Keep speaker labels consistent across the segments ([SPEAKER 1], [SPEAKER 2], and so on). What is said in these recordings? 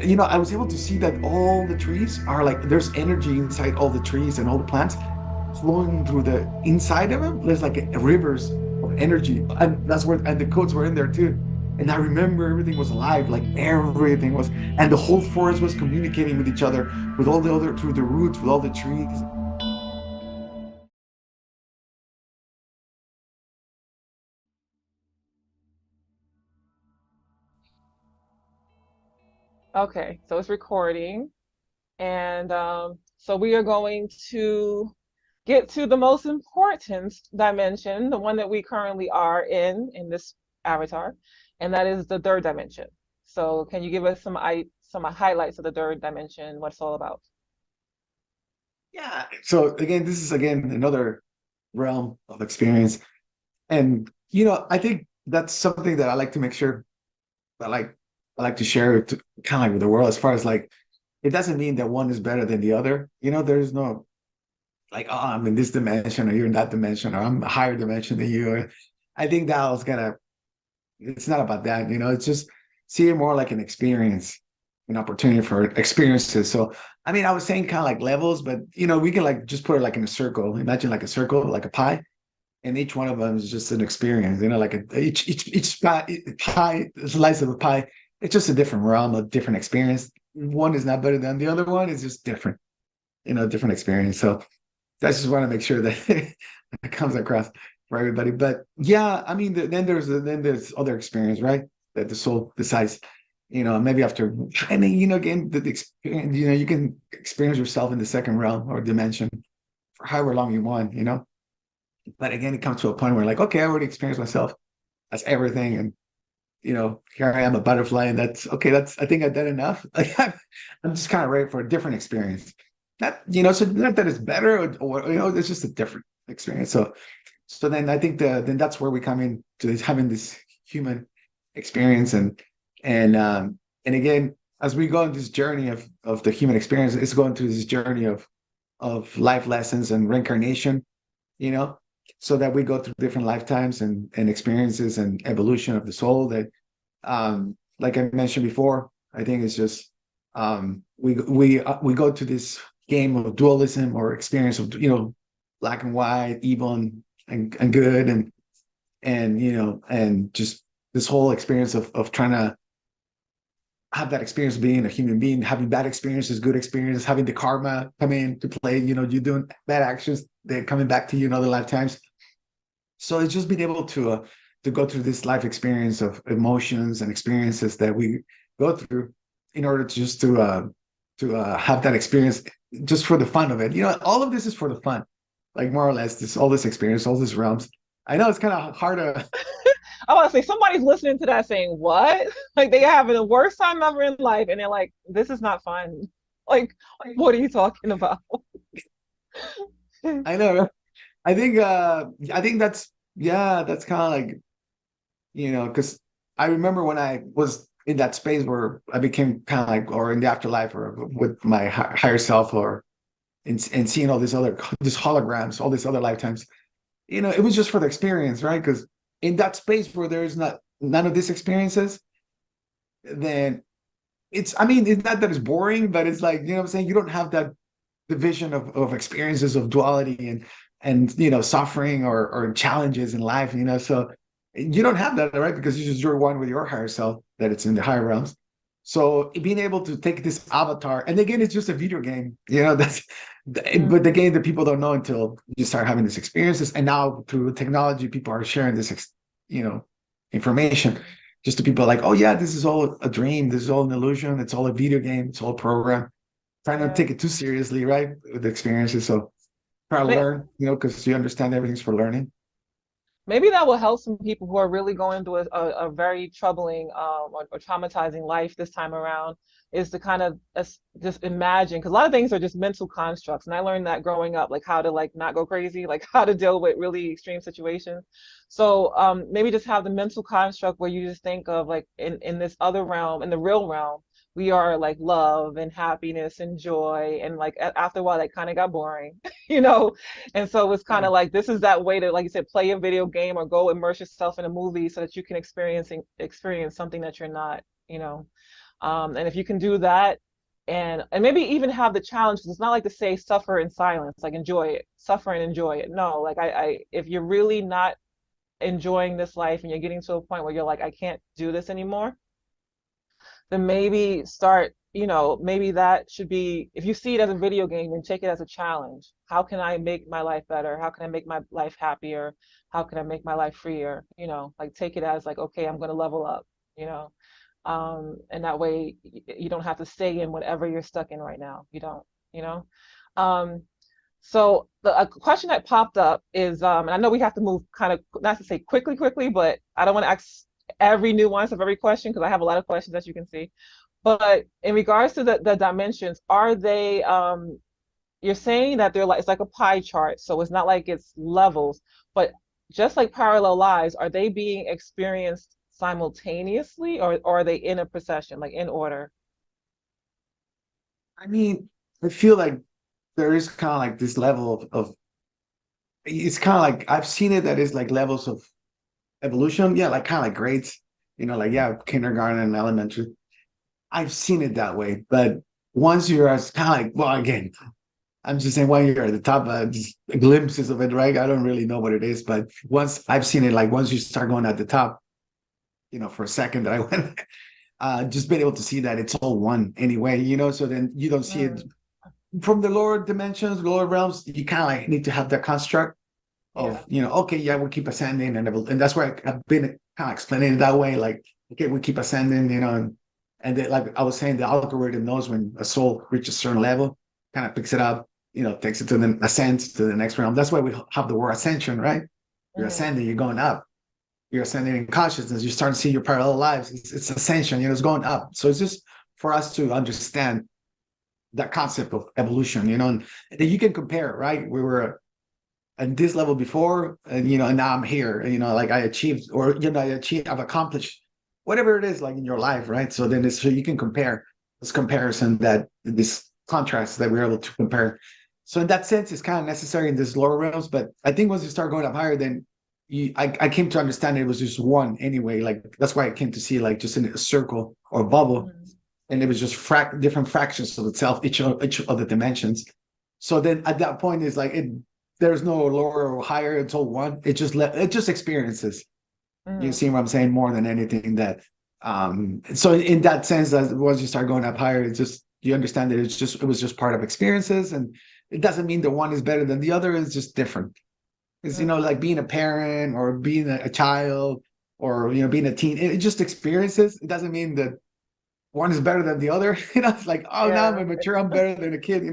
[SPEAKER 1] I was able to see that all the trees are like there's energy inside all the trees and all the plants flowing through the inside of them. There's like rivers of energy, and that's where and the codes were in there too. And I remember everything was alive, like everything was, and the whole forest was communicating with each other, with all the other through the roots, with all the trees.
[SPEAKER 2] Okay, so it's recording. And so we are going to get to the most important dimension, the one that we currently are in this avatar, and that is the third dimension. So can you give us some highlights of the third dimension, what it's all about?
[SPEAKER 1] Yeah. So again, this is again another realm of experience, and I think that's something that I like to make sure that I like to share to kind of like with the world as far as like it doesn't mean that one is better than the other. There's no like, oh, I'm in this dimension or you're in that dimension or I'm a higher dimension than you. Or I think that was gonna, it's not about that, it's just see it more like an experience, an opportunity for experiences. So, I mean, I was saying kind of like levels, but we can like just put it like in a circle. Imagine like a circle, like a pie, and each one of them is just an experience, like each pie, slice of a pie, it's just a different realm, a different experience. One is not better than the other one, it's just different, different experience. So I just want to make sure that it comes across for everybody. But yeah, I mean, then there's other experience, right? That the soul decides, maybe after, I mean, again, the experience, you can experience yourself in the second realm or dimension for however long you want, But again, it comes to a point where like, okay, I already experienced myself. That's everything, and here I am, a butterfly, and that's okay. That's I think I've done enough. Like I'm just kind of ready for a different experience. Not so not that it's better or it's just a different experience. So then I think then that's where we come in to having this human experience and again as we go on this journey of the human experience, it's going through this journey of life lessons and reincarnation, you know, so that we go through different lifetimes and experiences and evolution of the soul that like I mentioned before, I think it's just we go to this game of dualism or experience of black and white, evil and good and just this whole experience of trying to have that experience of being a human being, having bad experiences, good experiences, having the karma come in to play, you doing bad actions, they're coming back to you in other lifetimes. So it's just being able to go through this life experience of emotions and experiences that we go through in order to just to have that experience just for the fun of it. All of this is for the fun, like more or less this all this experience, all these realms. I know it's kind of hard to.
[SPEAKER 2] I want to say somebody's listening to that saying, "What?" Like they having the worst time ever in life, and they're like, "This is not fun." Like what are you talking about?
[SPEAKER 1] I know. I think that's yeah, that's kind of like because I remember when I was in that space where I became kind of like, or in the afterlife, or with my higher self, or and seeing all these holograms, all these other lifetimes. It was just for the experience, right? Because in that space where there's not none of these experiences, then I mean, it's not that it's boring, but it's like, what I'm saying? You don't have that division of experiences of duality and suffering or challenges in life, so you don't have that, right? Because you're one with your higher self, that it's in the higher realms. So being able to take this avatar, and again, it's just a video game, that's but the
[SPEAKER 2] Mm,
[SPEAKER 1] game that people don't know until you start having these experiences. And now through technology, people are sharing this you know information just to people like, oh yeah, this is all a dream, this is all an illusion, it's all a video game, it's all a program. Trying not to
[SPEAKER 2] yeah.
[SPEAKER 1] take it too seriously, right? With the experiences. So try to learn, because you understand everything's for learning.
[SPEAKER 2] Maybe that will help some people who are really going through a very troubling or traumatizing life this time around, is to kind of just imagine, because a lot of things are just mental constructs, and I learned that growing up, like how to like not go crazy, like how to deal with really extreme situations. So maybe just have the mental construct where you just think of like in this other realm, in the real realm, we are like love and happiness and joy, and like after a while that kind of got boring, you know. And so it's kind
[SPEAKER 1] Yeah.
[SPEAKER 2] of like this is that way to, like you said, play a video game or go immerse yourself in a movie so that you can experience something that you're not, you know. And if you can do that, and maybe even have the challenge, 'cause it's not like to say suffer in silence, like enjoy it, suffer and enjoy it. No, like I if you're really not enjoying this life and you're getting to a point where you're like, I can't do this anymore, then maybe start, maybe that should be, if you see it as a video game, then take it as a challenge. How can I make my life better? How can I make my life happier? How can I make my life freer? Like take it as like, okay, I'm going to level up, you know? And that way you don't have to stay in whatever you're stuck in right now. You don't, you know? Um, so a question that popped up is, and I know we have to move kind of, not to say quickly, but I don't want to ask every nuance of every question because I have a lot of questions, as you can see. But in regards to the dimensions, are they, you're saying that they're like, it's like a pie chart, so it's not like it's levels, but just like parallel lives, are they being experienced simultaneously, or are they in a procession, like in order?
[SPEAKER 1] I mean, I feel like there is kind of like this level of it's kind of like I've seen it that is like levels of evolution. Yeah, like kind of like grades, like yeah, kindergarten and elementary. I've seen it that way. But once you're as kind of like, well, again, I'm just saying when you're at the top, just glimpses of it, right? I don't really know what it is, but once I've seen it, like once you start going at the top, for a second that I went, just being able to see that it's all one anyway, so then you don't see it
[SPEAKER 2] Mm,
[SPEAKER 1] from the lower dimensions, lower realms. You kind of like need to have that construct
[SPEAKER 2] yeah.
[SPEAKER 1] of, okay, yeah, we keep ascending, and that's why I've been kind of explaining it that way, like, okay, we keep ascending, and then, like I was saying, the algorithm knows when a soul reaches a certain level, kind of picks it up, takes it to the ascends to the next realm. That's why we have the word ascension, right? You're
[SPEAKER 2] Hmm.
[SPEAKER 1] ascending, you're going up, you're ascending in consciousness, you start to see your parallel lives. It's ascension, it's going up. So it's just for us to understand that concept of evolution, and then you can compare, right? We were at this level before, and now I'm here, like I achieved, or I've accomplished whatever it is, like in your life, right? So then so you can compare this comparison, that this contrast that we're able to compare. So in that sense, it's kind of necessary in this lower realms. But I think once you start going up higher, then I came to understand it was just one anyway. Like that's why I came to see like just in a circle or a bubble,
[SPEAKER 2] Hmm.
[SPEAKER 1] and it was just different fractions of itself, each of the dimensions. So then at that point, it's like there's no lower or higher, it's all one. It just experiences. You
[SPEAKER 2] Hmm.
[SPEAKER 1] see what I'm saying? More than anything, that so in that sense, that once you start going up higher, it's just you understand that it was just part of experiences, and it doesn't mean the one is better than the other. It's just different. It's
[SPEAKER 2] Hmm.
[SPEAKER 1] like being a parent or being a child, or being a teen. It just experiences. It doesn't mean that one is better than the other. It's like, oh, now
[SPEAKER 2] Yeah.
[SPEAKER 1] I'm mature, I'm better than a kid,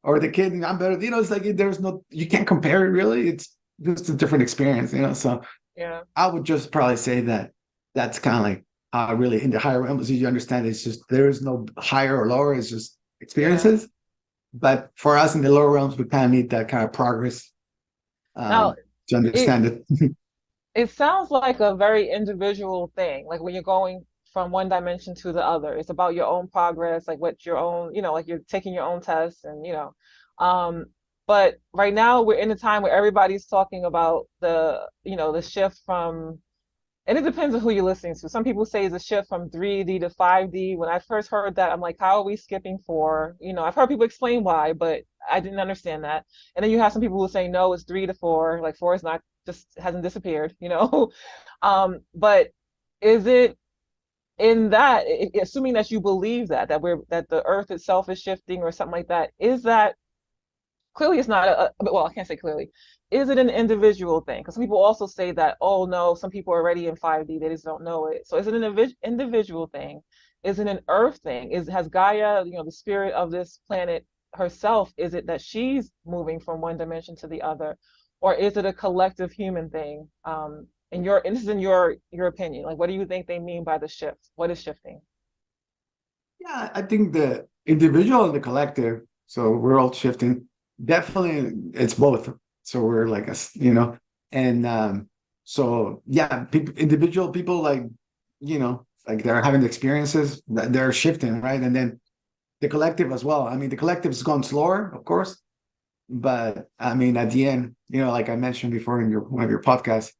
[SPEAKER 1] or the kid, I'm better. It's like there's no, you can't compare it really. It's just a different experience, So
[SPEAKER 2] Yeah.
[SPEAKER 1] I would just probably say that that's kind of like really in the higher realms, you understand it's just there is no higher or lower, it's just
[SPEAKER 2] Yeah.
[SPEAKER 1] experiences. But for us in the lower realms, we kind of need that kind of progress
[SPEAKER 2] Now,
[SPEAKER 1] to
[SPEAKER 2] it
[SPEAKER 1] understand it.
[SPEAKER 2] it sounds like a very individual thing. Like when you're going from one dimension to the other, it's about your own progress, like what your own, like you're taking your own tests and, um, but right now we're in a time where everybody's talking about the shift from, and it depends on who you're listening to. Some people say it's a shift from 3D to 5D. When I first heard that, I'm like, how are we skipping 4? I've heard people explain why, but I didn't understand that. And then you have some people who say, no, it's 3 to 4. Like 4 is not, just hasn't disappeared. But is it in that, assuming that you believe that the earth itself is shifting or something like that, is that clearly it's not well, I can't say clearly. Is it an individual thing? Because some people also say that, oh no, some people are already in 5D, they just don't know it. So is it an individual thing? Is it an earth thing? Has Gaia, the spirit of this planet herself, is it that she's moving from one dimension to the other? Or is it a collective human thing? And this is in your opinion. Like what do you think they mean by the shift? What is shifting?
[SPEAKER 1] Yeah, I think the individual and the collective, so we're all shifting. Definitely, it's both. So we're like and so yeah, individual people, like they're having the experiences that they're shifting, right? And then the collective as well. I mean, the collective's gone slower, of course, but I mean, at the end, like I mentioned before in one of your podcasts,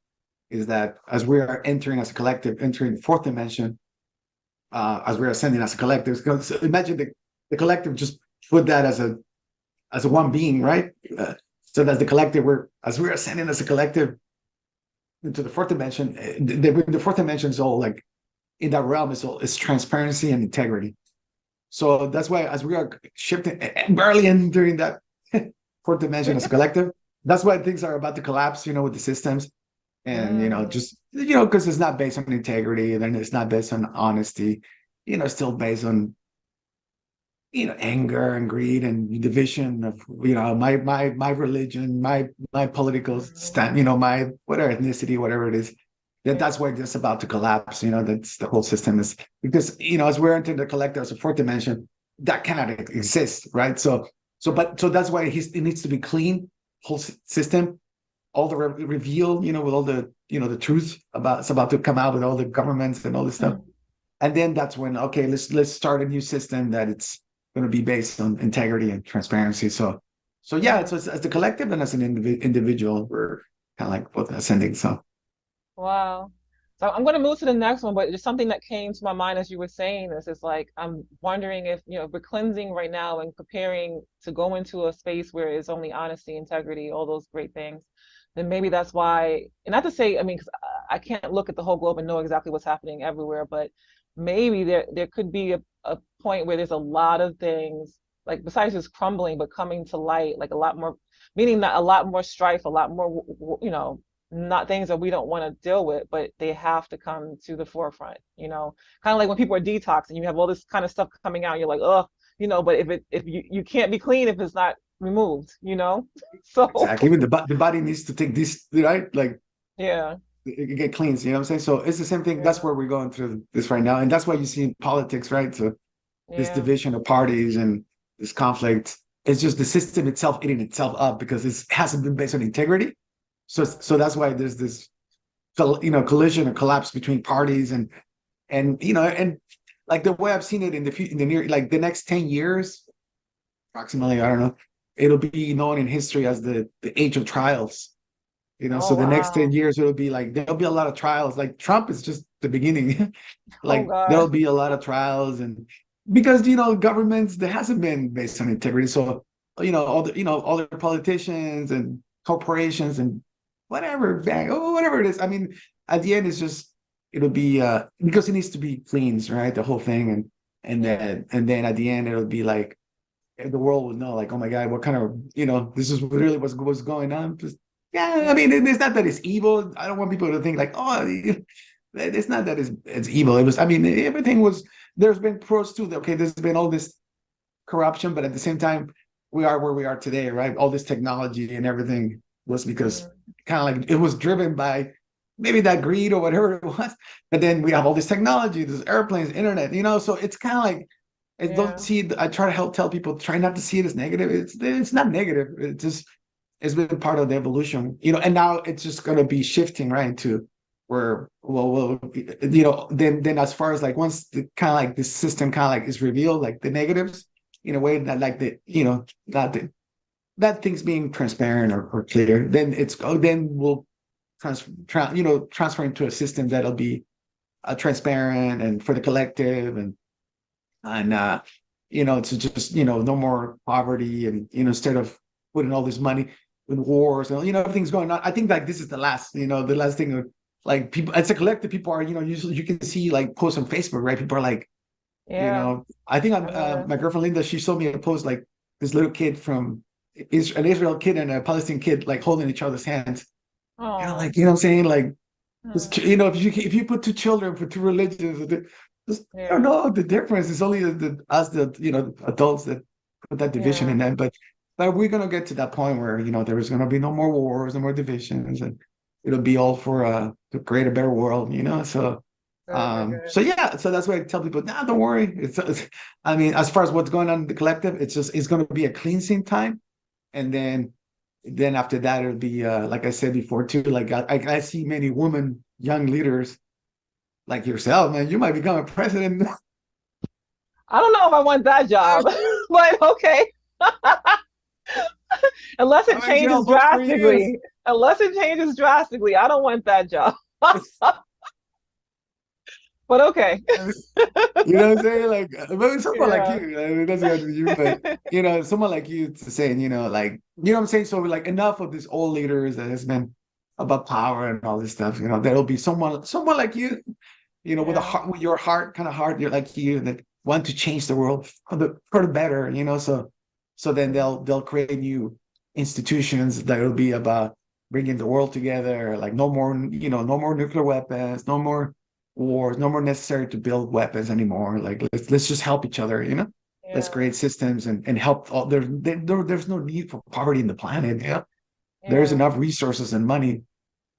[SPEAKER 1] is that as we are entering as a collective, entering the fourth dimension, as we're ascending as a collective. So imagine the collective just put that as a one being, right? So that's the collective. As we're ascending as a collective into the fourth dimension. The fourth dimension is all like in that realm is transparency and integrity. So that's why as we are shifting barely entering that fourth dimension as a collective, that's why things are about to collapse, with the systems. And
[SPEAKER 2] Mm,
[SPEAKER 1] just because it's not based on integrity, and then it's not based on honesty, still based on anger and greed and division of my religion, my political
[SPEAKER 2] mm,
[SPEAKER 1] stand, my whatever ethnicity, whatever it is. That's why it's about to collapse. That's the whole system is because as we're entering the collective as a fourth dimension, that cannot exist, right? So that's why it needs to be clean, whole system, all the reveal, with all the the truth about it's about to come out with all the governments and all this stuff.
[SPEAKER 2] mm.
[SPEAKER 1] And then that's when, okay, let's start a new system that it's going to be based on integrity and transparency. So yeah,
[SPEAKER 2] Mm.
[SPEAKER 1] so as the collective and as an individual, we're kind of like both ascending. So
[SPEAKER 2] Wow. So I'm going to move to the next one, but just something that came to my mind as you were saying this is like I'm wondering if, if we're cleansing right now and preparing to go into a space where it's only honesty, integrity, all those great things, then maybe that's why, and not to say, I mean, 'cause I can't look at the whole globe and know exactly what's happening everywhere, but maybe there could be a point where there's a lot of things like besides just crumbling, but coming to light, like a lot more, meaning that a lot more strife, a lot more, not things that we don't want to deal with, but they have to come to the forefront, kind of like when people are detoxing, you have all this kind of stuff coming out, you're like, oh, but if you can't be clean if it's not removed. So
[SPEAKER 1] exactly, even the body needs to take this, right? Like
[SPEAKER 2] yeah,
[SPEAKER 1] it get cleansed, you know what I'm saying? So it's the same thing. That's
[SPEAKER 2] yeah,
[SPEAKER 1] where we're going through this right now. And that's why you see in politics, right? So this
[SPEAKER 2] yeah,
[SPEAKER 1] division of parties and this conflict, it's just the system itself eating itself up because it hasn't been based on integrity. So that's why there's this collision or collapse between parties and like the way I've seen it in the near like the next 10 years approximately, I don't know, it'll be known in history as the age of trials.
[SPEAKER 2] oh
[SPEAKER 1] So the next 10
[SPEAKER 2] wow,
[SPEAKER 1] years it'll be like there'll be a lot of trials. Like Trump is just the beginning.
[SPEAKER 2] oh
[SPEAKER 1] Like there'll
[SPEAKER 2] god,
[SPEAKER 1] be a lot of trials, and because governments, there hasn't been based on integrity. So all the politicians and corporations and whatever bank, oh, whatever it is. I mean, at the end it's just it'll be because it needs to be cleansed, right? The whole thing,
[SPEAKER 2] yeah,
[SPEAKER 1] and then at the end it'll be like the world would know, like, oh my God, what kind of, this is really what's going on. Just, yeah, I
[SPEAKER 2] yeah,
[SPEAKER 1] mean, it's not that it's evil. I don't want people to think like, oh, it's not that it's evil. It was, I mean, everything was. There's been pros too. Okay, there's been all this corruption, but at the same time, we are where we are today, right? All this technology and everything was because
[SPEAKER 2] mm,
[SPEAKER 1] kind of like it was driven by maybe that greed or whatever it was. But then we have all this technology, there's airplanes, internet, so it's kind of like I don't
[SPEAKER 2] yeah,
[SPEAKER 1] see it. I try to help tell people try not to see it as negative. It's not negative. It's just it's been part of the evolution, and now it's just going to be shifting right into where then as far as like once the kind of like the system kind of like is revealed, like the negatives in a way that like not the that things being transparent or clear, then then we'll transfer into a system that'll be transparent and for the collective and to just no more poverty and instead of putting all this money in wars and everything's going on. I think like this is the last thing of like people as a collective people are usually you can see like posts on Facebook, right? People are like
[SPEAKER 2] yeah.
[SPEAKER 1] I think
[SPEAKER 2] I
[SPEAKER 1] I'm
[SPEAKER 2] noticed.
[SPEAKER 1] my girlfriend Linda, she showed me a post like this little kid from an Israel kid and a Palestinian kid like holding each other's hands, kind of
[SPEAKER 2] Oh,
[SPEAKER 1] like what I'm saying, like just,
[SPEAKER 2] mm,
[SPEAKER 1] if you put two children for two religions, just, I don't
[SPEAKER 2] yeah,
[SPEAKER 1] know the difference. It's only us, the adults that put that division in
[SPEAKER 2] yeah,
[SPEAKER 1] them. But we're gonna get to that point where there is gonna be no more wars, no more divisions, and it'll be all for to create a better world. So
[SPEAKER 2] good, good,
[SPEAKER 1] so
[SPEAKER 2] good.
[SPEAKER 1] yeah, so that's why I tell people, nah, don't worry. I mean, as far as what's going on in the collective, it's gonna be a cleansing time, and then after that it'll be like I said before too, like I see many women young leaders like yourself, man. You might become a president.
[SPEAKER 2] I don't know if I want that job, but okay. Unless
[SPEAKER 1] I
[SPEAKER 2] it
[SPEAKER 1] mean, I'll
[SPEAKER 2] changes
[SPEAKER 1] vote for you.
[SPEAKER 2] drastically. Unless it changes drastically, I don't want that job. but okay.
[SPEAKER 1] You know what I'm saying? Like, maybe someone like
[SPEAKER 2] Yeah.
[SPEAKER 1] you, I mean, it doesn't have to be you, but someone like you saying, like, what I'm saying? So like enough of these old leaders that has been about power and all this stuff, there'll be someone like you, with a
[SPEAKER 2] Yeah.
[SPEAKER 1] heart, with your heart, kind of heart, you're like you that want to change the world for the better, so then
[SPEAKER 2] Yeah.
[SPEAKER 1] they'll create new institutions that will be about bringing the world together, like no more nuclear weapons, no more wars, no more necessary to build weapons anymore. Like let's just help each other, let's
[SPEAKER 2] Yeah.
[SPEAKER 1] create systems and help there's no need for poverty in the planet. Yeah, there's
[SPEAKER 2] Yeah.
[SPEAKER 1] enough resources and money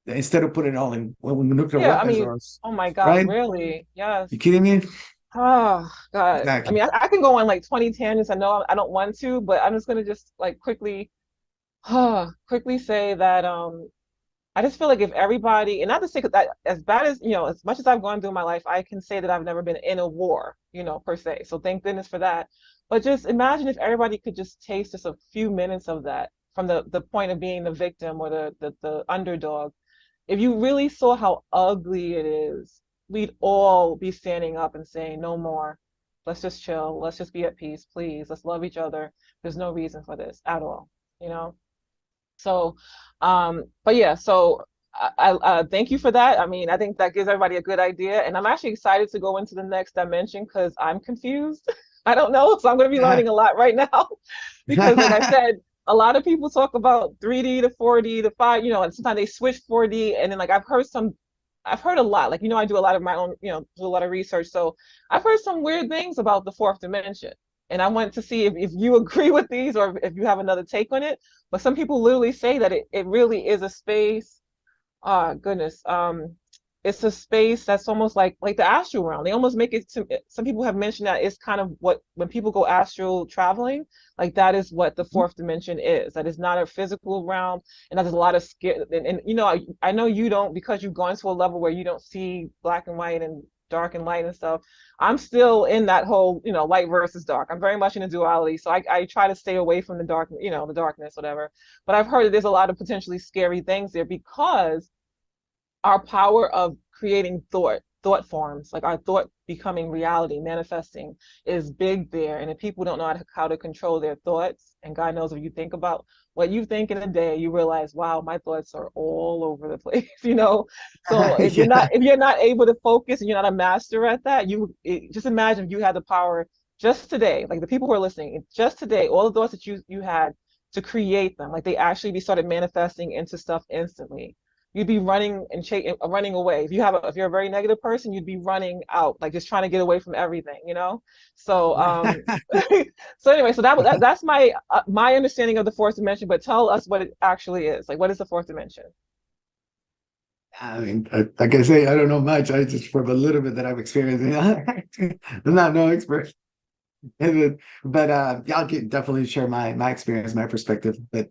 [SPEAKER 1] instead of putting it all in nuclear
[SPEAKER 2] Yeah. I
[SPEAKER 1] weapons
[SPEAKER 2] mean,
[SPEAKER 1] or
[SPEAKER 2] oh my God,
[SPEAKER 1] right.
[SPEAKER 2] really? Yes.
[SPEAKER 1] You kidding me?
[SPEAKER 2] Oh God. I
[SPEAKER 1] Exactly.
[SPEAKER 2] mean, I can go on like 20 tangents. I know I don't want to, but I'm just gonna just like quickly, quickly say that I just feel like if everybody, and not to say that as bad as, as much as I've gone through my life, I can say that I've never been in a war, per se. So thank goodness for that. But just imagine if everybody could just taste just a few minutes of that from the point of being the victim or the underdog. If you really saw how ugly it is, we'd all be standing up and saying, no more. Let's just chill. Let's just be at peace, please. Let's love each other. There's no reason for this at all, you know? So, but yeah, so thank you for that. I mean, I think that gives everybody a good idea, and I'm actually excited to go into the next dimension because I'm confused. I don't know, so I'm going to be learning a lot right now because, like I said, a lot of people talk about 3D to 4D to 5, and sometimes they switch 4D, and then like I've heard a lot. Like, I do a lot of my own, do a lot of research, so I've heard some weird things about the fourth dimension. And I want to see if you agree with these or if you have another take on it, but some people literally say that it really is a space. Oh goodness. It's a space that's almost like the astral realm. They almost make it to some people have mentioned that it's kind of what when people go astral traveling, like that is what the fourth dimension is. That is not a physical realm, and that there's a lot of scare. And I know you don't because you've gone to a level where you don't see black and white and dark and light and stuff. I'm still in that whole, light versus dark. I'm very much in a duality. So I try to stay away from the dark, the darkness, whatever. But I've heard that there's a lot of potentially scary things there because our power of creating thought forms, like our thought becoming reality, manifesting, is big there. And if people don't know how to control their thoughts, and God knows if you think about what you think in a day, you realize, wow, my thoughts are all over the place, So
[SPEAKER 1] Yeah.
[SPEAKER 2] if you're not able to focus and you're not a master at that, just imagine if you had the power just today, like the people who are listening, just today, all the thoughts that you had to create them, like they actually be started manifesting into stuff instantly. You'd be running and running away. If you're a very negative person, you'd be running out, like just trying to get away from everything. So so anyway, so that's my understanding of the fourth dimension. But tell us what it actually is. Like, what is the fourth dimension?
[SPEAKER 1] I mean, like I say, I don't know much. I just from a little bit that I've experienced. I'm not no expert, but yeah, definitely share my experience, my perspective. But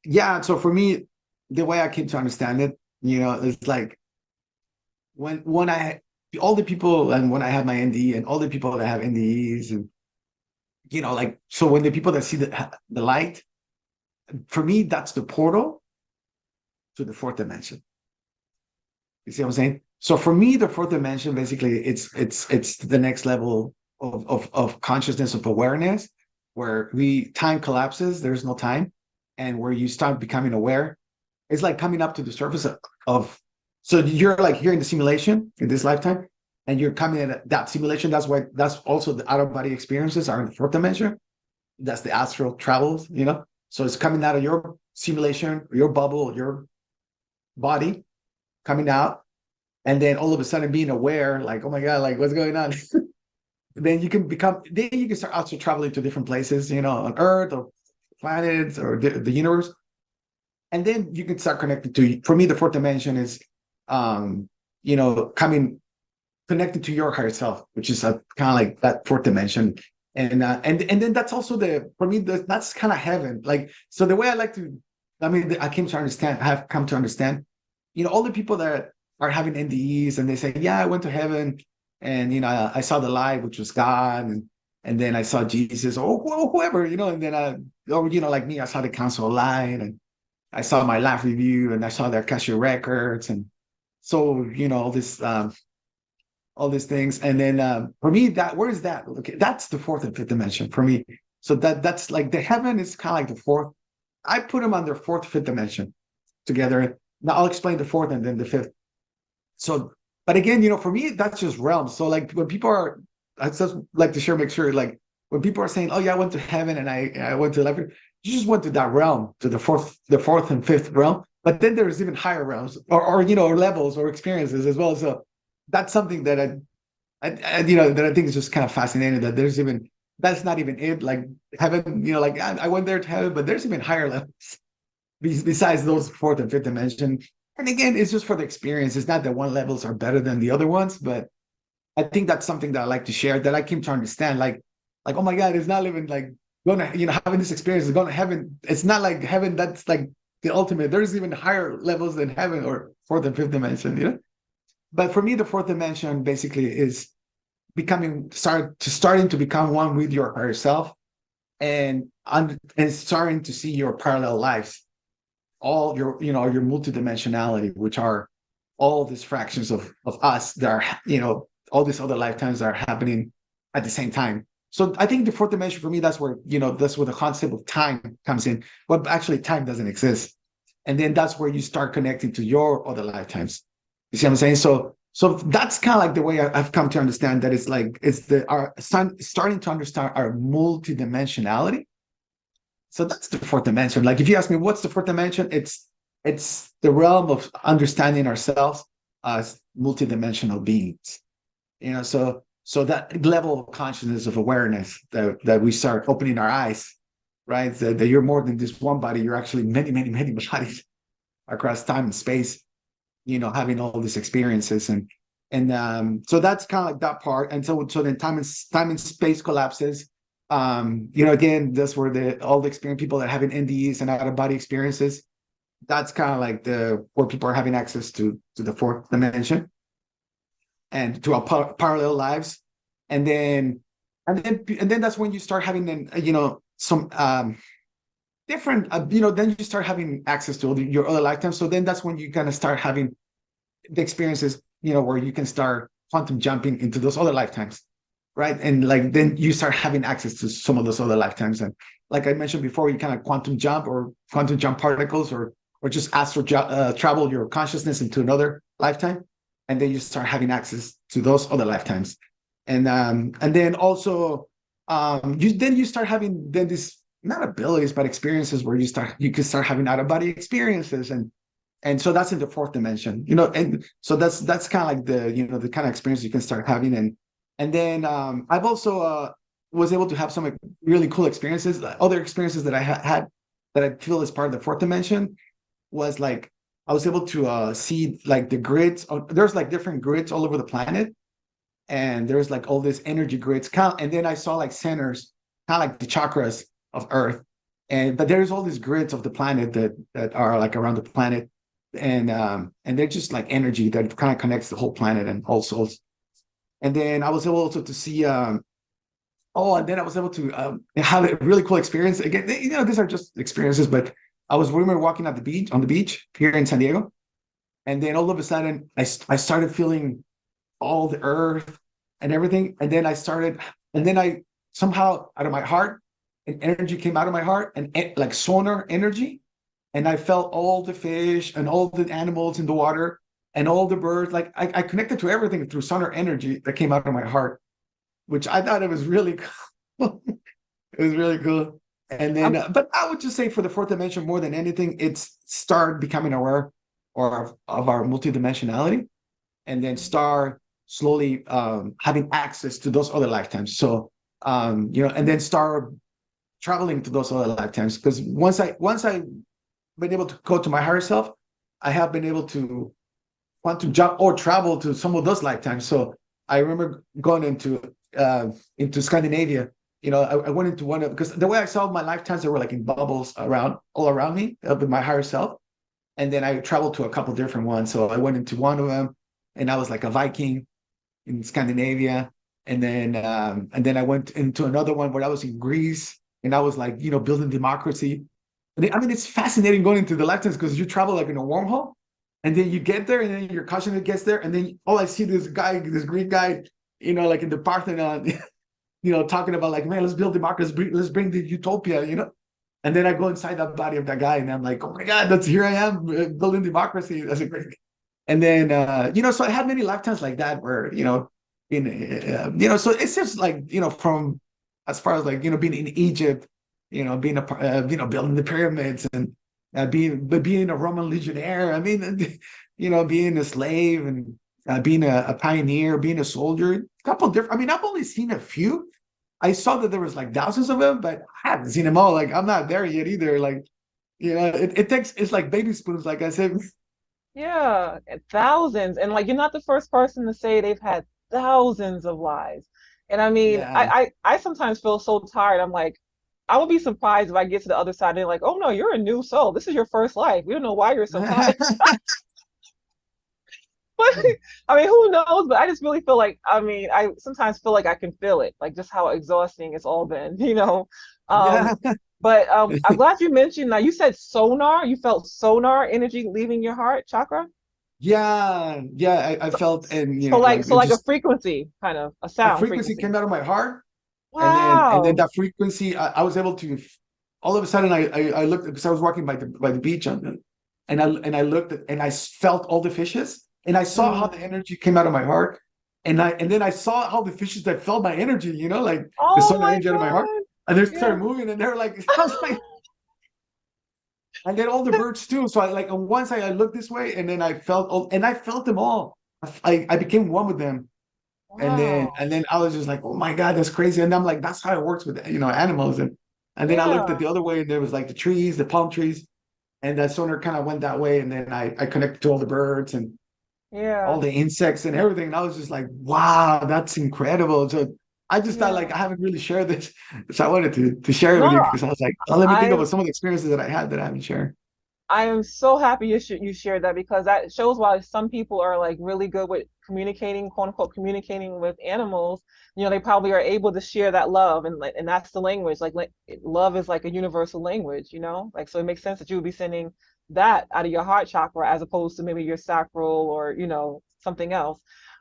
[SPEAKER 1] yeah, so for me, the way I came to understand it, is like when I all the people and when I have my NDE and all the people that have NDEs and like so when the people that see the light, for me, that's the portal to the fourth dimension. You see what I'm saying? So for me, the fourth dimension basically it's the next level of consciousness of awareness where time collapses, there's no time, and where you start becoming aware. It's like coming up to the surface of so you're like here in the simulation in this lifetime, and you're coming at that simulation. That's also the out of body experiences are in the fourth dimension. That's the astral travels. So it's coming out of your simulation, your bubble, your body coming out and then all of a sudden being aware, like, oh my God, like what's going on? Then you can start also traveling to different places, on Earth or planets or the universe. And then you can start connecting for me, the fourth dimension is, coming connected to your higher self, which is kind of like that fourth dimension. And then that's also for me, that's kind of heaven. Like, so the way I like to, I mean, I have come to understand, all the people that are having NDEs and they say, yeah, I went to heaven and, I saw the light, which was God. And then I saw Jesus or whoever, and then like me, I saw the Council of Light and I saw my life review and I saw their cashier records. And so, all this, all these things. And then for me, that where is that? Okay, that's the fourth and fifth dimension for me. So that's like the heaven is kind of like the fourth. I put them on their fourth, fifth dimension together. Now I'll explain the fourth and then the fifth. So, but again, for me, that's just realms. So like when people are, I just like to share, make sure like when people are saying, "Oh yeah, I went to heaven and I went to heaven," you just went to that realm, to the fourth and fifth realm. But then there's even higher realms, or levels or experiences as well. So that's something that that I think is just kind of fascinating. That there's even that's not even it. Like heaven, like I went there to heaven, but there's even higher levels besides those fourth and fifth dimension. And again, it's just for the experience. It's not that one levels are better than the other ones, but I think that's something that I like to share that I came to understand. Like, oh my God, it's not even like going to, having this experience is going to heaven. It's not like heaven. That's like the ultimate. There's even higher levels than heaven or fourth and fifth dimension. But for me, the fourth dimension basically is starting to become one with your higher self and starting to see your parallel lives, all your multidimensionality, which are all these fractions of us that are all these other lifetimes that are happening at the same time. So I think the fourth dimension for me, that's where the concept of time comes in. But actually time doesn't exist. And then that's where you start connecting to your other lifetimes. You see what I'm saying? So that's kind of like the way I've come to understand that our starting to understand our multidimensionality. So that's the fourth dimension. Like if you ask me what's the fourth dimension, it's the realm of understanding ourselves as multidimensional beings. So that level of consciousness of awareness that we start opening our eyes, right? That you're more than just one body, you're actually many, many, many bodies across time and space, having all these experiences. And so that's kind of like that part. And so then time and space collapses. Again, that's where all the experience people that are having NDEs and out of body experiences, that's kind of like where people are having access to the fourth dimension and to our parallel lives. And then that's when you start having some different then you start having access to your other lifetimes. So then that's when you kind of start having the experiences where you can start quantum jumping into those other lifetimes, right? And like then you start having access to some of those other lifetimes. And like I mentioned before, you kind of quantum jump or quantum jump particles or just astral travel your consciousness into another lifetime, and then you start having access to those other lifetimes. And then also you start having then this, not abilities but experiences, where you can start having out of body experiences. And so that's in the fourth dimension, and so that's kind of like the kind of experience you can start having. And then I've also was able to have some really cool experiences. Other experiences that I had that I feel is part of the fourth dimension was like I was able to see like the grids. There's like different grids all over the planet, and there's like all these energy grids. And then I saw like centers, kind of like the chakras of Earth, but there's all these grids of the planet that are like around the planet, and they're just like energy that kind of connects the whole planet and all souls. And then I was able also to see and then I was able to have a really cool experience. Again, these are just experiences, but we were walking at the beach, on the beach here in San Diego. And then all of a sudden I started feeling all the earth and everything. And then I somehow out of my heart, an energy came out of my heart, and like sonar energy. And I felt all the fish and all the animals in the water and all the birds. Like I connected to everything through sonar energy that came out of my heart, which I thought it was really cool. It was really cool. And then,
[SPEAKER 2] I'm
[SPEAKER 1] but I would just say for the fourth dimension, more than anything, it's start becoming aware of our multidimensionality, and then start slowly having access to those other lifetimes. So, and then start traveling to those other lifetimes. Because once I been able to go to my higher self, I have been able to want to jump or travel to some of those lifetimes. So I remember going into Scandinavia. I went into one of, because the way I saw my lifetimes, they were like in bubbles all around me with my higher self. And then I traveled to a couple different ones. So I went into one of them, and I was like a Viking in Scandinavia. And then I went into another one where I was in Greece, and I was like, building democracy. I mean, it's fascinating going into the lifetimes because you travel like in a wormhole, And then you get there, and then your cousin gets there, and then all I see this guy, this Greek guy, like in the Parthenon, talking about like, man, let's build democracy, let's bring the utopia. And then I go inside that body of that guy, and I'm like, oh my God, that's here I am building democracy. That's a great. And then so I had many lifetimes like that where so it's just like from as far as like being in Egypt, being building the pyramids and being a Roman legionnaire. I mean, being a slave and being a pioneer, being a soldier. A couple different. I mean, I've only seen a few. I saw that there was like thousands of them, but I haven't seen them all. Like I'm not there yet either. Like it's like baby spoons, like I said.
[SPEAKER 2] Yeah, thousands. And like you're not the first person to say they've had thousands of lives. And I mean,
[SPEAKER 1] Yeah.
[SPEAKER 2] I sometimes feel so tired. I'm like, I would be surprised if I get to the other side and they're like, oh no, you're a new soul. This is your first life. We don't know why you're so tired. But I mean, who knows? But I just really feel like, I mean, I sometimes feel like I can feel it, like just how exhausting it's all been, you know? Um,
[SPEAKER 1] Yeah.
[SPEAKER 2] but I'm glad you mentioned now you said sonar, you felt sonar energy leaving your heart chakra.
[SPEAKER 1] Yeah. Yeah. I felt, and like
[SPEAKER 2] So
[SPEAKER 1] it
[SPEAKER 2] like a
[SPEAKER 1] just
[SPEAKER 2] frequency, kind of a
[SPEAKER 1] a
[SPEAKER 2] sound
[SPEAKER 1] frequency
[SPEAKER 2] frequency.
[SPEAKER 1] came out of my heart, and then
[SPEAKER 2] Wow.
[SPEAKER 1] that frequency, I was able to. All of a sudden, I looked because I was walking by the beach and I looked at, and I felt all the fishes, and I saw how the
[SPEAKER 2] Mm.
[SPEAKER 1] energy came out of my heart, and then I saw how the fishes that felt my energy, like the
[SPEAKER 2] Oh
[SPEAKER 1] sun
[SPEAKER 2] my
[SPEAKER 1] energy out of my heart,
[SPEAKER 2] God.
[SPEAKER 1] and they
[SPEAKER 2] Yeah.
[SPEAKER 1] started moving, and they're like, I was like, and then all the birds too. So I like on one side I looked this way, and then I felt them all. I became one with them, and
[SPEAKER 2] Wow.
[SPEAKER 1] then I was just like, oh my God, that's crazy. And I'm like, that's how it works with animals. And then I looked at
[SPEAKER 2] Yeah.
[SPEAKER 1] the other way, and there was like the trees, the palm trees, and that sonar kind of went that way. And then I connected to all the birds and all
[SPEAKER 2] Yeah.
[SPEAKER 1] the insects and everything. And I was just like, wow, that's incredible. So I just thought like
[SPEAKER 2] Yeah.
[SPEAKER 1] I haven't really shared this. So I wanted to share it with you
[SPEAKER 2] No,
[SPEAKER 1] because I was like, oh, let me think
[SPEAKER 2] I
[SPEAKER 1] about some of the experiences that I had that I haven't shared.
[SPEAKER 2] I am so happy you shared that because that shows why some people are like really good with communicating, quote unquote, communicating with animals. You know, they probably are able to share that love, and like, and that's the language. Like love is like a universal language, you know? Like so it makes sense that you would be sending that out of your heart chakra as opposed to maybe your sacral or, something else.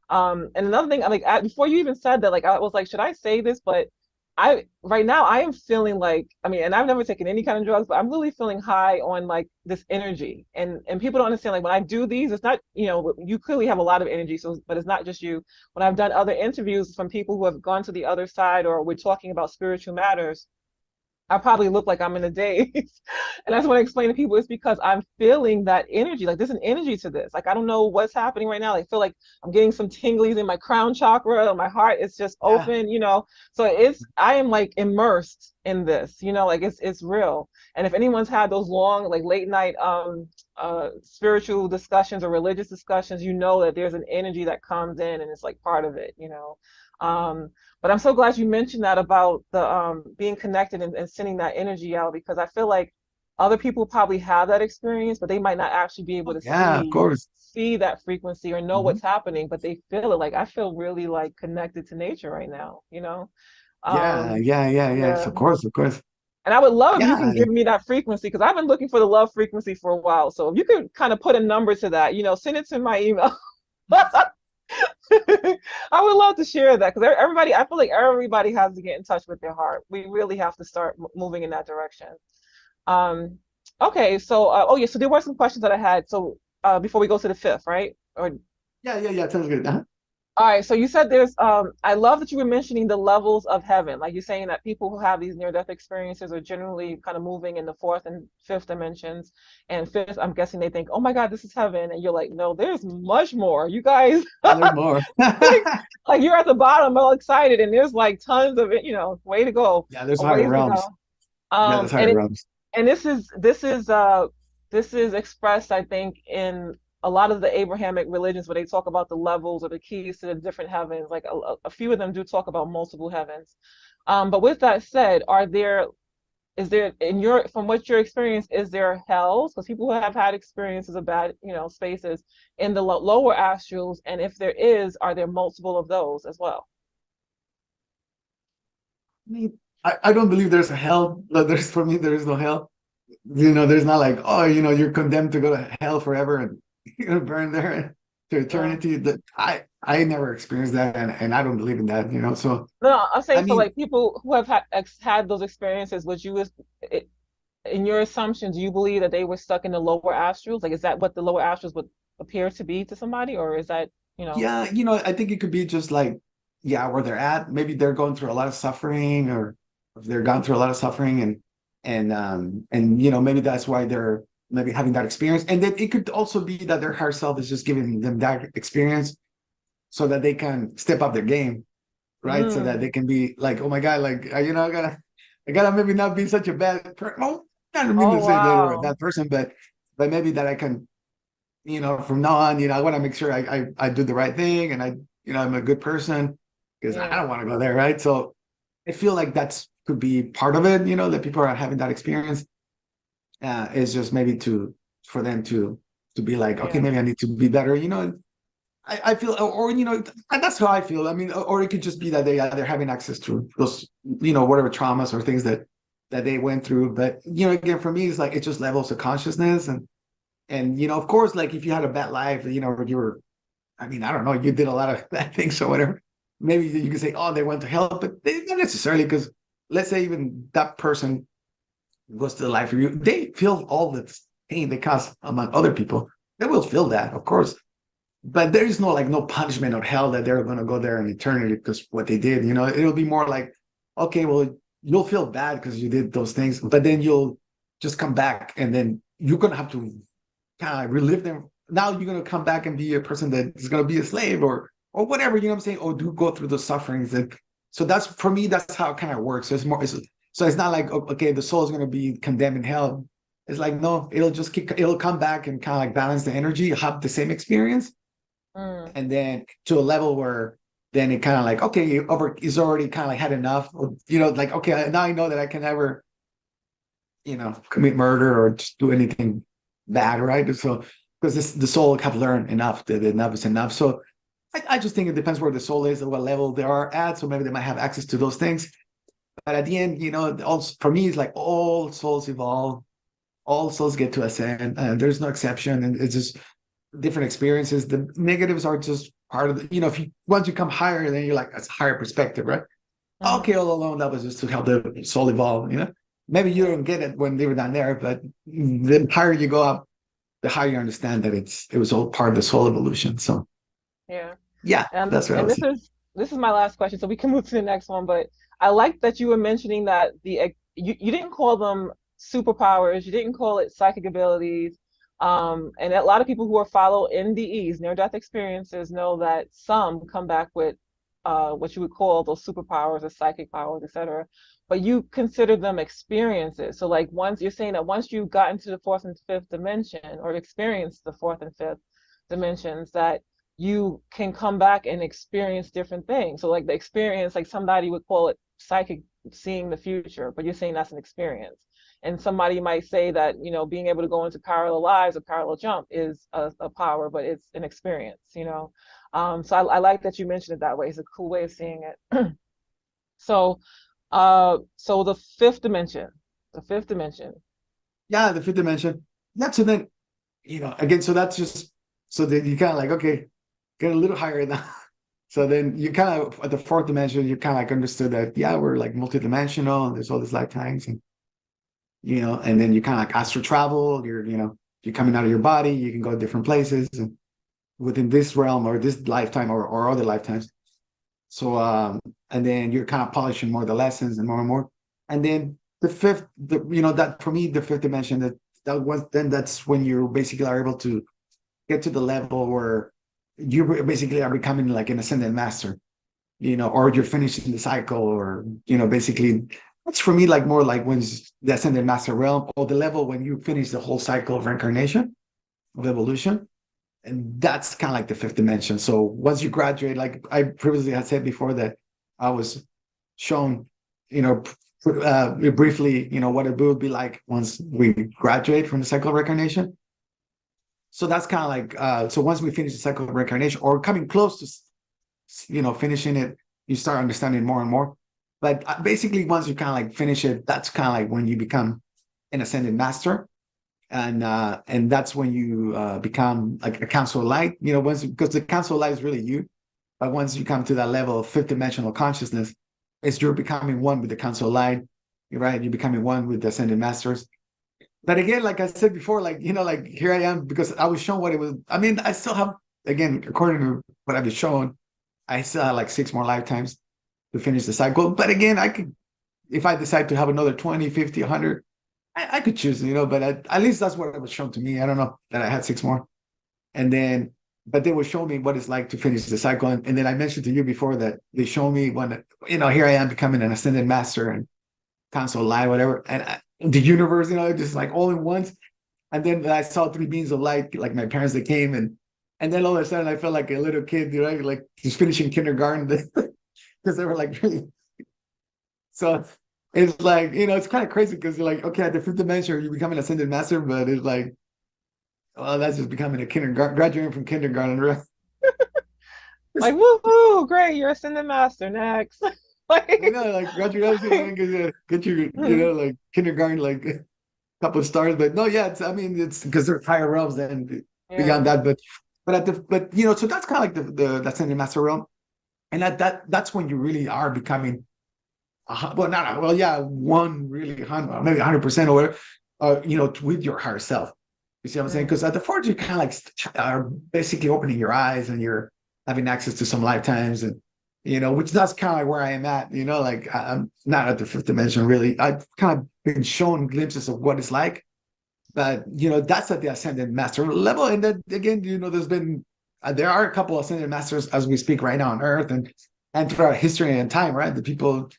[SPEAKER 2] And another thing, like before you even said that, like I was like, should I say this? But I right now I am feeling like, I mean, and I've never taken any kind of drugs, but I'm really feeling high on like this energy. And people don't understand, like when I do these, it's not, you clearly have a lot of energy, so but it's not just you. When I've done other interviews from people who have gone to the other side or we're talking about spiritual matters, I probably look like I'm in a daze. And I just want to explain to people it's because I'm feeling that energy. Like there's an energy to this. Like I don't know what's happening right now. I feel like I'm getting some tinglies in my crown chakra. My heart is just
[SPEAKER 1] Yeah.
[SPEAKER 2] open. So I am like immersed in this, like it's real. And if anyone's had those long, like late night spiritual discussions or religious discussions, you know that there's an energy that comes in and it's like part of it. Um, but I'm so glad you mentioned that about the being connected and sending that energy out because I feel like other people probably have that experience, but they might not actually be able
[SPEAKER 1] Oh,
[SPEAKER 2] to
[SPEAKER 1] yeah, of
[SPEAKER 2] see
[SPEAKER 1] course.
[SPEAKER 2] see that frequency or know
[SPEAKER 1] Mhm.
[SPEAKER 2] what's happening, but they feel it. Like I feel really like connected to nature right now.
[SPEAKER 1] Yeah,
[SPEAKER 2] Um,
[SPEAKER 1] yeah, yeah, yes,
[SPEAKER 2] yeah.
[SPEAKER 1] of course, of course.
[SPEAKER 2] And I would love if you can
[SPEAKER 1] Yeah.
[SPEAKER 2] give me that frequency because I've been looking for the love frequency for a while. So if you could kind of put a number to that, send it to my email. I would love to share that because everybody, I feel like everybody has to get in touch with their heart. We really have to start moving in that direction. Um, okay, so oh yeah, so there were some questions that I had. So before we go to the fifth, right? Or
[SPEAKER 1] Yeah, yeah, yeah. Sounds good.
[SPEAKER 2] all right, so you said there's I love that you were mentioning the levels of heaven. Like you're saying that people who have these near-death experiences are generally kind of moving in the fourth and fifth dimensions. And fifth, I'm guessing they think, "Oh my God, this is heaven." And you're like, "No, there's much more. You guys
[SPEAKER 1] Yeah, there's more.
[SPEAKER 2] like, like you're at the bottom all excited and there's like tons of it, way to go,
[SPEAKER 1] Yeah, there's
[SPEAKER 2] or
[SPEAKER 1] higher
[SPEAKER 2] ways to go.
[SPEAKER 1] realms. Yeah, there's
[SPEAKER 2] And
[SPEAKER 1] higher realms.
[SPEAKER 2] this is expressed, I think, in a lot of the Abrahamic religions where they talk about the levels or the keys to the different heavens. Like a few of them do talk about multiple heavens. But with that said, is there from what your experience, is there hells? Because people who have had experiences of bad, spaces in the lower astrals, and if there is, are there multiple of those as well?
[SPEAKER 1] I mean, I don't believe there's a hell. Like, for me, there is no hell. There's not like, oh, you're condemned to go to hell forever. And you're gonna burn there to
[SPEAKER 2] Uh,
[SPEAKER 1] eternity. That I never experienced that, and I don't believe in that, you know. So
[SPEAKER 2] no, I'm
[SPEAKER 1] I
[SPEAKER 2] saying for
[SPEAKER 1] mean,
[SPEAKER 2] like people who have had those experiences, would you, it, in your assumption, do you believe that they were stuck in the lower astrals? Like, is that what the lower astrals would appear to be to somebody, or is that, you know?
[SPEAKER 1] yeah, I think it could be just like, yeah, where they're at. Maybe they're going through a lot of suffering, or if they're gone through a lot of suffering, and maybe that's why they're maybe having that experience. And then it could also be that their higher self is just giving them that experience so that they can step up their game, right? So that
[SPEAKER 2] Mm.
[SPEAKER 1] they can be like, oh my God, like I gotta maybe not be such a bad person. Well, I don't mean
[SPEAKER 2] Oh
[SPEAKER 1] to say that they're a
[SPEAKER 2] wow.
[SPEAKER 1] bad person, but maybe that I can, from now on, I want to make sure I do the right thing, and I'm a good person, because I
[SPEAKER 2] Yeah.
[SPEAKER 1] don't want to go there, right? So I feel like that's could be part of it, that people are having that experience. Is just maybe for them to be like, okay,
[SPEAKER 2] Yeah.
[SPEAKER 1] maybe I need to be better, I feel, or and that's how I feel. I mean, or it could just be that they're having access to those, whatever traumas or things that they went through. But again, for me, it's like it's just levels of consciousness, and of course, like if you had a bad life, you were, I mean, I don't know, you did a lot of bad things or whatever. Maybe you could say, oh, they went to hell, but they not necessarily, because let's say even that person goes to the life review, they feel all the pain they cause among other people. They will feel that, of course, but there is no punishment or hell that they're going to go there in eternity because what they did. It'll be more like, okay, well, you'll feel bad because you did those things, but then you'll just come back, and then you're going to have to kind of relive them. Now you're going to come back and be a person that is going to be a slave, or whatever, what I'm saying, or do go through those sufferings. And so that's, for me, that's how it kind of works. So it's not like, okay, the soul is going to be condemned in hell. It's like, no, it'll come back and kind of like balance the energy, have the same experience,
[SPEAKER 2] Mm.
[SPEAKER 1] and then to a level where then it kind of like, okay, is already kind of like had enough, or, like, okay, now I know that I can never, commit murder or just do anything bad, right? So because the soul have learned enough, that enough is enough. So I just think it depends where the soul is and what level they are at. So maybe they might have access to those things. But at the end, also for me, it's like all souls evolve, all souls get to ascend. There's no exception, and it's just different experiences. The negatives are just part of the, if you once you come higher, then you're like, that's a higher perspective, right? Okay,
[SPEAKER 2] Mm.
[SPEAKER 1] all along that was just to help the soul evolve. Maybe you
[SPEAKER 2] Yeah.
[SPEAKER 1] don't get it when they were down there, but the higher you go up, the higher you understand that it was all part of the soul evolution. So
[SPEAKER 2] Yeah.
[SPEAKER 1] yeah,
[SPEAKER 2] And
[SPEAKER 1] that's what I
[SPEAKER 2] and
[SPEAKER 1] was
[SPEAKER 2] this
[SPEAKER 1] saying.
[SPEAKER 2] is my last question, so we can move to the next one. But I like that you were mentioning that you didn't call them superpowers, you didn't call it psychic abilities. And a lot of people who are follow NDEs, near death experiences, know that some come back with what you would call those superpowers or psychic powers, etc. But you consider them experiences. So like once you're saying that once you got into the fourth and fifth dimension or experienced the fourth and fifth dimensions, that you can come back and experience different things. So like the experience, like somebody would call it psychic, seeing the future, but you're saying that's an experience. And somebody might say that, being able to go into parallel lives or parallel jump is a power, but it's an experience. So I like that you mentioned it that way. It's a cool way of seeing it. So the fifth dimension.
[SPEAKER 1] Yeah, the fifth dimension. Yeah, so then, again, so that's just, so then you kind of like, okay, get a little higher now. So then you kind of, at the fourth dimension, you kind of like understood that, yeah, we're like multidimensional, and there's all these lifetimes, and then you kind of like astral travel, you're coming out of your body, you can go to different places, and within this realm or this lifetime, or other lifetimes. So, and then you're kind of polishing more the lessons and more and more. And then that for me, the fifth dimension, that's when you basically are able to get to the level where you basically are becoming like an ascended master, or you're finishing the cycle, or, basically that's for me like more like when the ascended master realm, or the level when you finish the whole cycle of reincarnation, of evolution. And that's kind of like the fifth dimension. So once you graduate, like I previously had said before, that I was shown, briefly, what it would be like once we graduate from the cycle of reincarnation. So that's kind of like, so once we finish the cycle of reincarnation, or coming close to, finishing it, you start understanding more and more. But basically, once you kind of like finish it, that's kind of like when you become an ascended master. and that's when you become like a council light, once, because the council light is really you. But once you come to that level of fifth dimensional consciousness, it's you're becoming one with the council light, right? You're becoming one with the ascended masters. But again, like I said before, like, like here I am because I was shown what it was. I mean, I still have, again, according to what I've been shown, I still have like 6 more lifetimes to finish the cycle. But again, I could, if I decide to have another 20, 50, 100, I could choose, but at least that's what it was shown to me. I don't know that I had 6 more. And then, but they will show me what it's like to finish the cycle. And then I mentioned to you before that they show me when, here I am becoming an ascended master and console light, whatever. And the universe, just like all in once. And then I saw three beams of light, like my parents that came, and then all of a sudden I felt like a little kid, like just finishing kindergarten because they were like really. So it's like, it's kind of crazy because you're like, okay, at the fifth dimension, you become an ascended master, but it's like, well, that's just becoming a kindergarten, graduating from kindergarten, right?
[SPEAKER 2] Like, woohoo, great, you're a ascended master. Next. Like,
[SPEAKER 1] Like graduation,
[SPEAKER 2] like,
[SPEAKER 1] get your,
[SPEAKER 2] mhm,
[SPEAKER 1] like kindergarten, like a couple of stars, but no, yeah, I mean, it's because there's higher realms than beyond
[SPEAKER 2] yeah.
[SPEAKER 1] that, but so that's kind of like the ascended master realm, and that's when you really are becoming, well, not well, yeah, one really maybe 100% or whatever, with your higher self. You see what I'm saying?
[SPEAKER 2] Mm,
[SPEAKER 1] Because at the forge, you kind of like are basically opening your eyes and you're having access to some lifetimes, and which that's kind of like where I am at. Like I'm not at the fifth dimension really. I've kind of been shown glimpses of what it's like, but that's at the ascended master level. And then again, there's been there are a couple of ascended masters as we speak right now on Earth, and throughout history and time, right? The people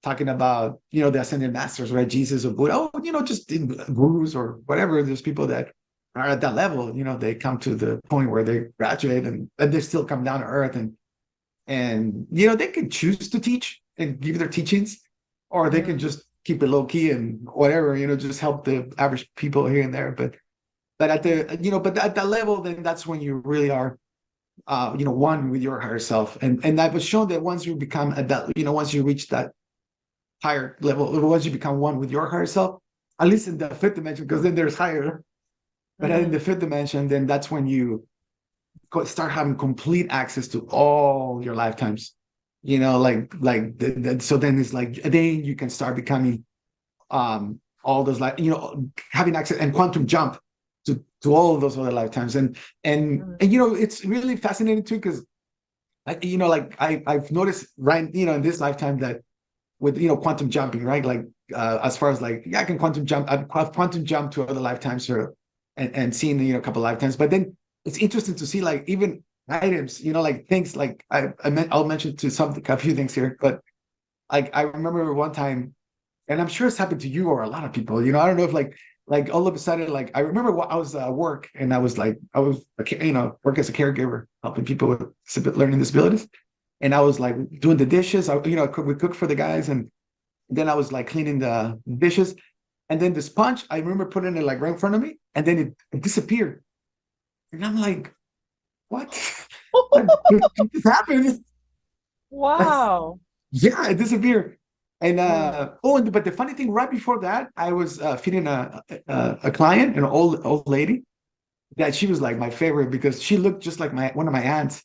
[SPEAKER 1] talking about the ascended masters, right? Jesus or Buddha, just in gurus or whatever. There's people that are at that level. They come to the point where they graduate and they still come down to Earth, and they can choose to teach and give their teachings, or they can
[SPEAKER 2] mm,
[SPEAKER 1] just keep it low key and whatever, just help the average people here and there. But at
[SPEAKER 2] mm,
[SPEAKER 1] the but at that level, then that's when you really are one with your higher self. And I was shown that once you become at that, once you reach that higher level, once you become one with your higher self, at least in the fifth dimension, because then there's higher. But in
[SPEAKER 2] mhm,
[SPEAKER 1] the fifth dimension, then that's when you start having complete access to all your lifetimes. So then it's like then you can start becoming all those having access and quantum jump to all of those other lifetimes. And
[SPEAKER 2] mm,
[SPEAKER 1] it's really fascinating too, because like I've noticed, right, in this lifetime that with quantum jumping, right, like as far as like, yeah, I can quantum jump to other lifetimes, or and seeing a couple of lifetimes. But then it's interesting to see like even items, like things like I'll mention to a few things here. But like I remember one time, and I'm sure it's happened to you or a lot of people. I don't know if like all of a sudden, like I remember I was at work, and I was work as a caregiver helping people with learning disabilities. And I was like doing the dishes. We cook for the guys, and then I was like cleaning the dishes. And then the sponge, I remember putting it like right in front of me, and then it disappeared. And I'm like, what? What just happened?
[SPEAKER 2] wow.
[SPEAKER 1] Yeah, it disappeared. And
[SPEAKER 2] Mm,
[SPEAKER 1] but the funny thing, right before that, I was feeding a client, an old lady, that she was like my favorite because she looked just like my one of my aunts.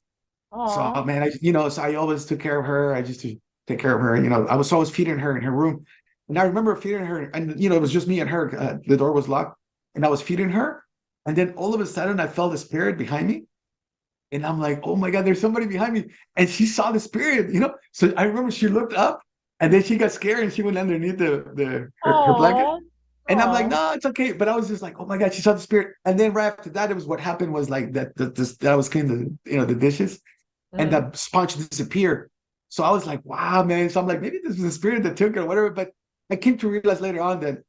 [SPEAKER 1] So
[SPEAKER 2] aw,
[SPEAKER 1] man, so I always took care of her. I used to take care of her. I was always feeding her in her room, and I remember feeding her, and it was just me and her. The door was locked, and I was feeding her, and then all of a sudden I felt a spirit behind me, and I'm like, oh my god, there's somebody behind me, and she saw the spirit. So I remember she looked up, and then she got scared and she went underneath her blanket.
[SPEAKER 2] aw,
[SPEAKER 1] And I'm like,
[SPEAKER 2] aw,
[SPEAKER 1] no, it's okay. But I was just like, oh my God, she saw the spirit. And then right after that, it was what happened was like that I was cleaning the dishes, and
[SPEAKER 2] mm,
[SPEAKER 1] the sponge disappeared. So I was like, wow, man. So I'm like, maybe this was a spirit that took it or whatever. But I came to realize later on that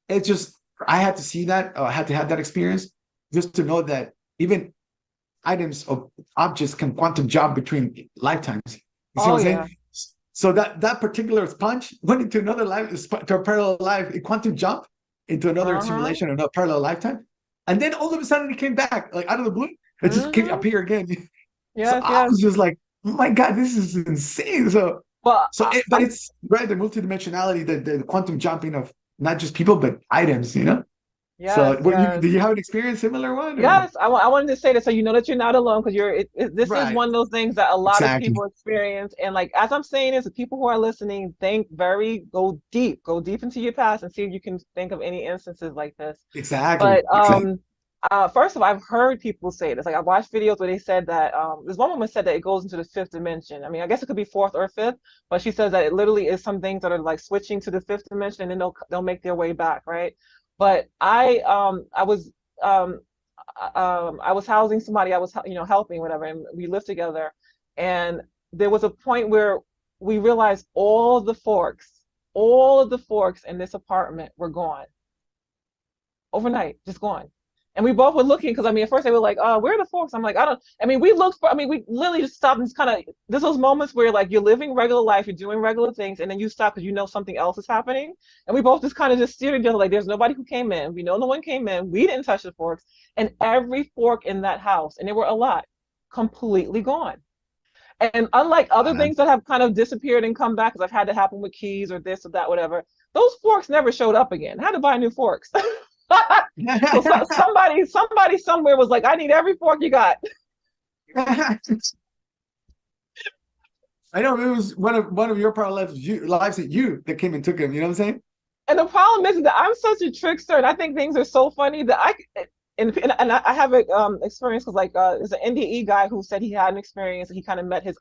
[SPEAKER 1] it's just, I had to see that, or I had to have that experience just to know that even items or objects can quantum jump between lifetimes. You see
[SPEAKER 2] oh
[SPEAKER 1] what I'm saying?
[SPEAKER 2] yeah,
[SPEAKER 1] So that particular sponge went into another life, to a parallel life, a quantum jump into another
[SPEAKER 2] uh-huh,
[SPEAKER 1] simulation, another parallel lifetime. And then all of a sudden it came back, like out of the blue. It just came
[SPEAKER 2] mm-hmm,
[SPEAKER 1] appear again. So
[SPEAKER 2] yes,
[SPEAKER 1] I
[SPEAKER 2] yes.
[SPEAKER 1] was just like, oh my God, this is insane. So,
[SPEAKER 2] Well,
[SPEAKER 1] but it's right, the multidimensionality, the quantum jumping of not just people, but items.
[SPEAKER 2] Yes,
[SPEAKER 1] So, what you
[SPEAKER 2] yes.
[SPEAKER 1] do you have an experience similar one or
[SPEAKER 2] Yes, I wanted to say that so you know that you're not alone because this is
[SPEAKER 1] right?
[SPEAKER 2] one of those things that a lot of
[SPEAKER 1] Exactly.
[SPEAKER 2] people experience. And like as I'm saying is the people who are listening, go deep into your past and see if you can think of any instances like this.
[SPEAKER 1] Exactly.
[SPEAKER 2] But
[SPEAKER 1] Exactly.
[SPEAKER 2] first of all, I've heard people say this. Like I've watched videos where they said that there's one woman said that it goes into the fifth dimension. I mean, I guess it could be fourth or fifth, but she says that it literally is some things that are like switching to the fifth dimension and then they'll make their way back, right? But I was housing somebody I was helping whatever, and we lived together, and there was a point where we realized all of the forks in this apartment were gone overnight, just gone. And we both were looking because I mean, at first they were like, "Oh, where are the forks?" I'm like, "I don't." I mean, we looked for. I mean, we literally just stopped and just kind of. There's those moments where like you're living regular life, you're doing regular things, and then you stop because you know something else is happening. And we both just kind of just stared at each other like, "There's nobody who came in. We know no one came in. We didn't touch the forks, and every fork in that house, and there were a lot, completely gone." And unlike other
[SPEAKER 1] Uh,
[SPEAKER 2] things that have kind of disappeared and come back, because I've had to happen with keys or this or that, whatever, those forks never showed up again. I had to buy new forks. So somebody somewhere was like, I need every fork you got.
[SPEAKER 1] I know it was one of your parallel lives that you that came and took him. You know what I'm saying?
[SPEAKER 2] And the problem is that I'm such a trickster, and I think things are so funny that and I have a experience because like there's an NDE guy who said he had an experience and he kind of met his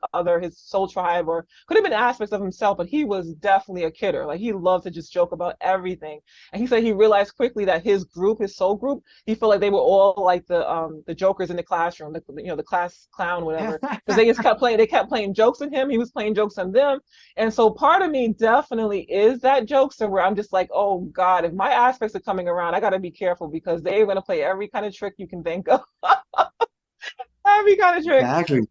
[SPEAKER 2] soul tribe or could have been aspects of himself, but he was definitely a kidder. Like he loved to just joke about everything. And he said he realized quickly that his soul group, he felt like they were all like the jokers in the classroom, the class clown, whatever. Because they kept playing jokes on him, he was playing jokes on them. And so part of me definitely is that jokester where I'm just like, oh God, if my aspects are coming around, I gotta be careful because they're gonna play every kind of trick you can think of. Every kind of trick.
[SPEAKER 1] Exactly.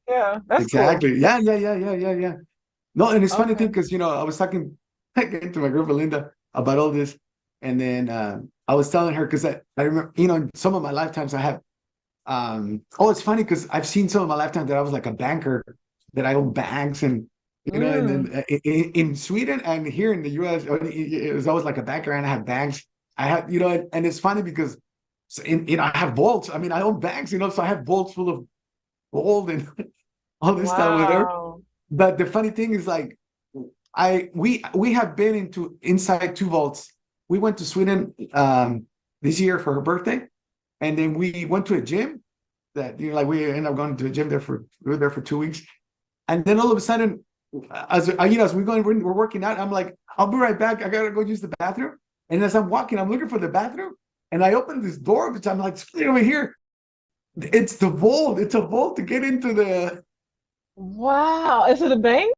[SPEAKER 2] Yeah, that's cool.
[SPEAKER 1] Exactly. Yeah. Yeah. Yeah. Yeah. Yeah. Yeah. No, and it's funny thing
[SPEAKER 2] Okay.
[SPEAKER 1] because I was talking again to my girl Belinda about all this, and then I was telling her because I remember in some of my lifetimes I have it's funny because I've seen some of my lifetime that I was like a banker that I own banks and and
[SPEAKER 2] Mm,
[SPEAKER 1] then in Sweden and here in the US it was always like a banker and I have banks. I have and it's funny because I have vaults. I mean I own banks, so I have vaults full of gold and all this stuff, whatever.
[SPEAKER 2] wow.
[SPEAKER 1] But the funny thing is like we have been inside two vaults. We went to Sweden this year for her birthday, and then we went to a gym that like we ended up going to a gym we were there for 2 weeks, and then all of a sudden, as we're going, we're working out. I'm like, I'll be right back. I gotta go use the bathroom. And as I'm walking, I'm looking for the bathroom, and I open this door, which I'm like, it's right over here. It's the vault. It's a vault to get into the
[SPEAKER 2] Wow. Is it a bank?